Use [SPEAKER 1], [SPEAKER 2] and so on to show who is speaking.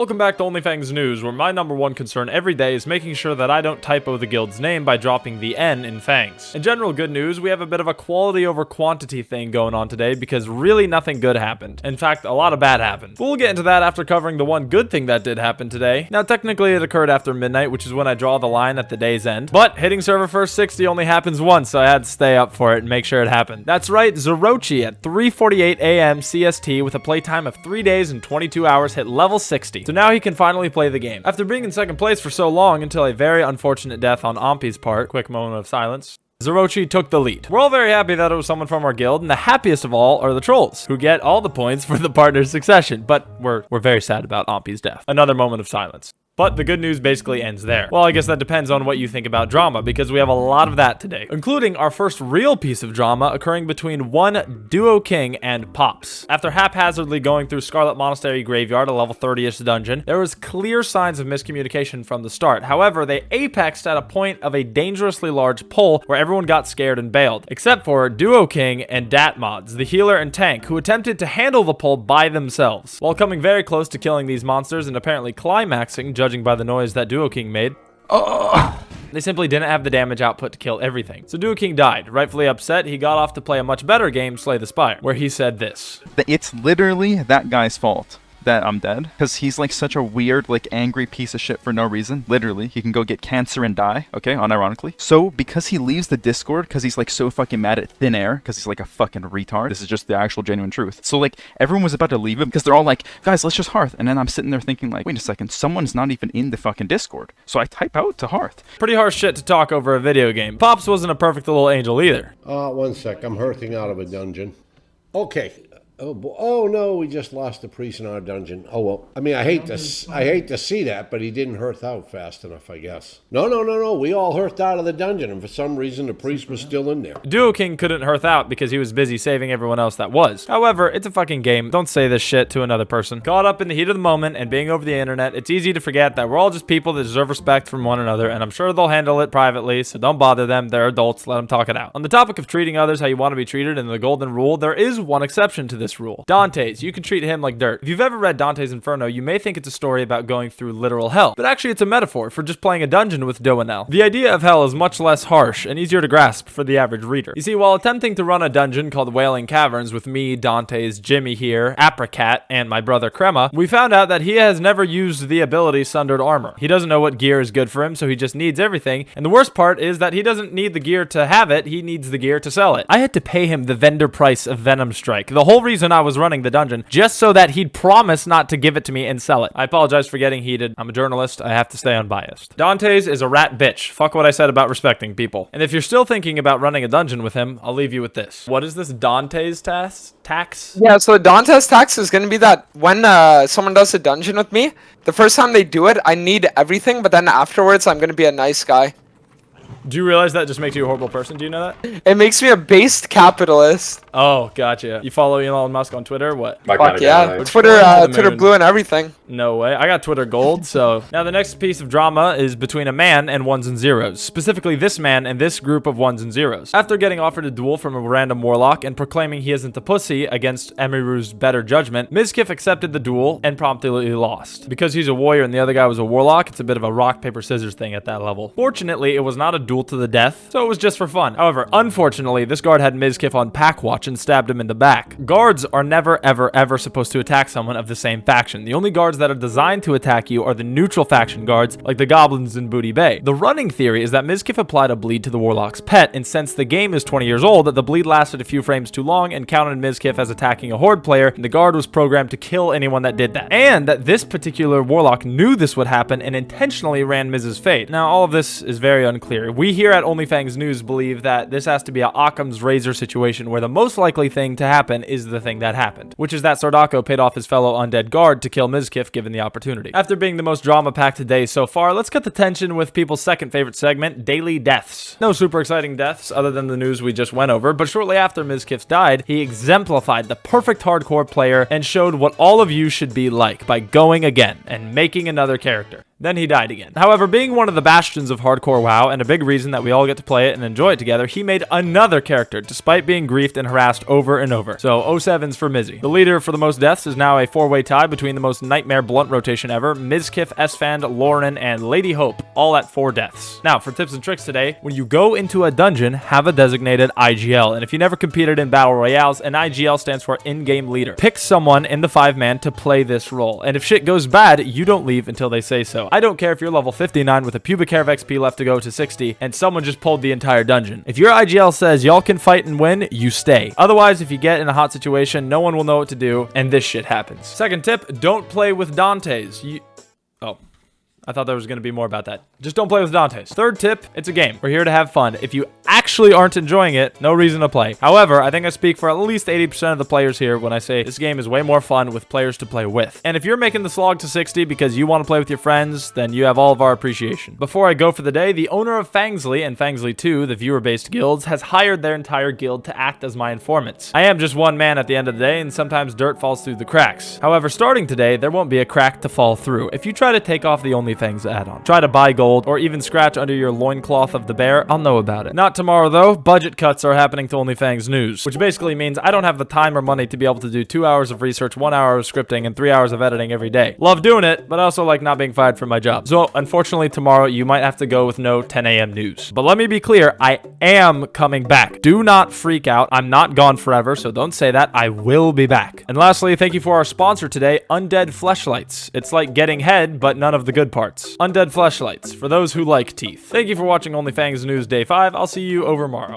[SPEAKER 1] Welcome back to Fangs News, where my number one concern every day is making sure that I don't typo the guild's name by dropping the N in Fangs. In general good news, we have a bit of a quality over quantity thing going on today because really nothing good happened. In fact, a lot of bad happened. But we'll get into that after covering the one good thing that did happen today. Now, technically it occurred after midnight, which is when I draw the line at the day's end. But hitting server first 60 only happens once, so I had to stay up for it and make sure it happened. That's right, Zerochi at 3:48 a.m. CST with a playtime of 3 days and 22 hours hit level 60. So now he can finally play the game. After being in second place for so long until a very unfortunate death on Ompi's part, quick moment of silence, Zerochi took the lead. We're all very happy that it was someone from our guild, and the happiest of all are the trolls, who get all the points for the partner succession, but we're very sad about Ompi's death. Another moment of silence. But the good news basically ends there. Well, I guess that depends on what you think about drama, because we have a lot of that today, including our first real piece of drama occurring between one Duo King and Pops. After haphazardly going through Scarlet Monastery Graveyard, a level 30-ish dungeon, there was clear signs of miscommunication from the start. However, they apexed at a point of a dangerously large pole where everyone got scared and bailed, except for Duo King and Datmods, the healer and tank, who attempted to handle the pole by themselves. While coming very close to killing these monsters and apparently climaxing, judging by the noise that Duo King made, they simply didn't have the damage output to kill everything. So Duo King died. Rightfully upset, he got off to play a much better game, Slay the Spire, where he said this:
[SPEAKER 2] "It's literally that guy's fault that I'm dead, because he's like such a weird, like angry piece of shit for no reason. Literally, he can go get cancer and die, okay, unironically. So because he leaves the Discord, because he's like so fucking mad at thin air, because he's like a fucking retard. This is just the actual genuine truth. So like everyone was about to leave him because they're all like, guys, let's just Hearth. And then I'm sitting there thinking like, wait a second, someone's not even in the fucking Discord. So I type out to Hearth.
[SPEAKER 1] Pretty harsh shit to talk over a video game. Pops wasn't a perfect little angel either.
[SPEAKER 3] One sec, I'm hearthing out of a dungeon. Okay. Oh no, we just lost the priest in our dungeon. Oh well. I mean, I hate to see that, but he didn't hearth out fast enough, I guess. No. We all hearthed out of the dungeon, and for some reason, the priest was still in there.
[SPEAKER 1] Duo King couldn't hearth out because he was busy saving everyone else that was. However, it's a fucking game. Don't say this shit to another person. Caught up in the heat of the moment and being over the internet, it's easy to forget that we're all just people that deserve respect from one another, and I'm sure they'll handle it privately, so don't bother them. They're adults. Let them talk it out. On the topic of treating others how you want to be treated and the golden rule, there is one exception to this rule. Dante's. You can treat him like dirt. If you've ever read Dante's Inferno, you may think it's a story about going through literal hell, but actually it's a metaphor for just playing a dungeon with Doanel. The idea of hell is much less harsh and easier to grasp for the average reader. You see, while attempting to run a dungeon called Wailing Caverns with me, Dante's, Jimmy here, Apricat, and my brother Crema, we found out that he has never used the ability Sundered Armor. He doesn't know what gear is good for him, so he just needs everything, and the worst part is that he doesn't need the gear to have it, he needs the gear to sell it. I had to pay him the vendor price of Venom Strike, the whole reason I was running the dungeon, just so that he'd promise not to give it to me and sell it. I apologize for getting heated. I'm a journalist. I have to stay unbiased. Dante's is a rat bitch. Fuck what I said about respecting people. And if you're still thinking about running a dungeon with him, I'll leave you with this. What is this Dante's tax?
[SPEAKER 4] Yeah, so Dante's tax is going to be that when someone does a dungeon with me, the first time they do it, I need everything, but then afterwards, I'm going to be a nice guy.
[SPEAKER 1] Do you realize that just makes you a horrible person? Do you know that?
[SPEAKER 4] It makes me a based capitalist.
[SPEAKER 1] Oh, gotcha. You follow Elon Musk on Twitter? What?
[SPEAKER 4] Fuck yeah. Twitter blue and everything.
[SPEAKER 1] No way. I got Twitter gold, so. Now the next piece of drama is between a man and ones and zeros. Specifically this man and this group of ones and zeros. After getting offered a duel from a random warlock and proclaiming he isn't a pussy against Emiru's better judgment, Mizkif accepted the duel and promptly lost. Because he's a warrior and the other guy was a warlock, it's a bit of a rock, paper, scissors thing at that level. Fortunately, it was not a duel to the death, so it was just for fun. However, unfortunately, this guard had Mizkif on pack watch and stabbed him in the back. Guards are never, ever supposed to attack someone of the same faction. The only guards that are designed to attack you are the neutral faction guards, like the goblins in Booty Bay. The running theory is that Mizkif applied a bleed to the warlock's pet, and since the game is 20 years old, the bleed lasted a few frames too long and counted Mizkif as attacking a horde player, and the guard was programmed to kill anyone that did that. And that this particular warlock knew this would happen and intentionally ran Miz's fate. Now, all of this is very unclear. We here at Fangs News believe that this has to be a Occam's razor situation where the most likely thing to happen is the thing that happened, which is that Sardako paid off his fellow undead guard to kill Mizkif given the opportunity. After being the most drama-packed today so far, let's cut the tension with people's second favorite segment, Daily Deaths. No super exciting deaths other than the news we just went over, but shortly after Mizkif died, he exemplified the perfect hardcore player and showed what all of you should be like by going again and making another character. Then he died again. However, being one of the bastions of hardcore WoW and a big reason that we all get to play it and enjoy it together, he made another character despite being griefed and harassed harassed over and over. So 07's for Mizzy. The leader for the most deaths is now a 4-way tie between the most nightmare blunt rotation ever, Mizkif, Esfand, Lauren, and Lady Hope, all at 4 deaths. Now, for tips and tricks today, when you go into a dungeon, have a designated IGL. And if you never competed in Battle Royales, an IGL stands for in-game leader. Pick someone in the 5-man to play this role. And if shit goes bad, you don't leave until they say so. I don't care if you're level 59 with a pubic hair of XP left to go to 60, and someone just pulled the entire dungeon. If your IGL says y'all can fight and win, you stay. Otherwise, if you get in a hot situation, no one will know what to do, and this shit happens. Second tip, don't play with Dantes. Oh. I thought there was going to be more about that. Just don't play with Dantes. Third tip, it's a game. We're here to have fun. If you actually aren't enjoying it, no reason to play. However, I think I speak for at least 80% of the players here when I say this game is way more fun with players to play with. And if you're making the slog to 60 because you want to play with your friends, then you have all of our appreciation. Before I go for the day, the owner of Fangsley and Fangsley 2, the viewer-based guilds, has hired their entire guild to act as my informants. I am just one man at the end of the day, and sometimes dirt falls through the cracks. However, starting today, there won't be a crack to fall through. If you try to take off the OnlyFangs add-on, try to buy gold, or even scratch under your loincloth of the bear, I'll know about it. Not tomorrow though. Budget cuts are happening to OnlyFangs news, which basically means I don't have the time or money to be able to do 2 hours of research, 1 hour of scripting, and 3 hours of editing every day. Love doing it, but I also like not being fired from my job. So unfortunately tomorrow you might have to go with no 10 a.m. news. But let me be clear, I am coming back. Do not freak out. I'm not gone forever, so don't say that. I will be back. And lastly, thank you for our sponsor today, Undead Fleshlights. It's like getting head, but none of the good parts. Undead Fleshlights, for those who like teeth. Thank you for watching OnlyFangs News Day 5. I'll see you over tomorrow.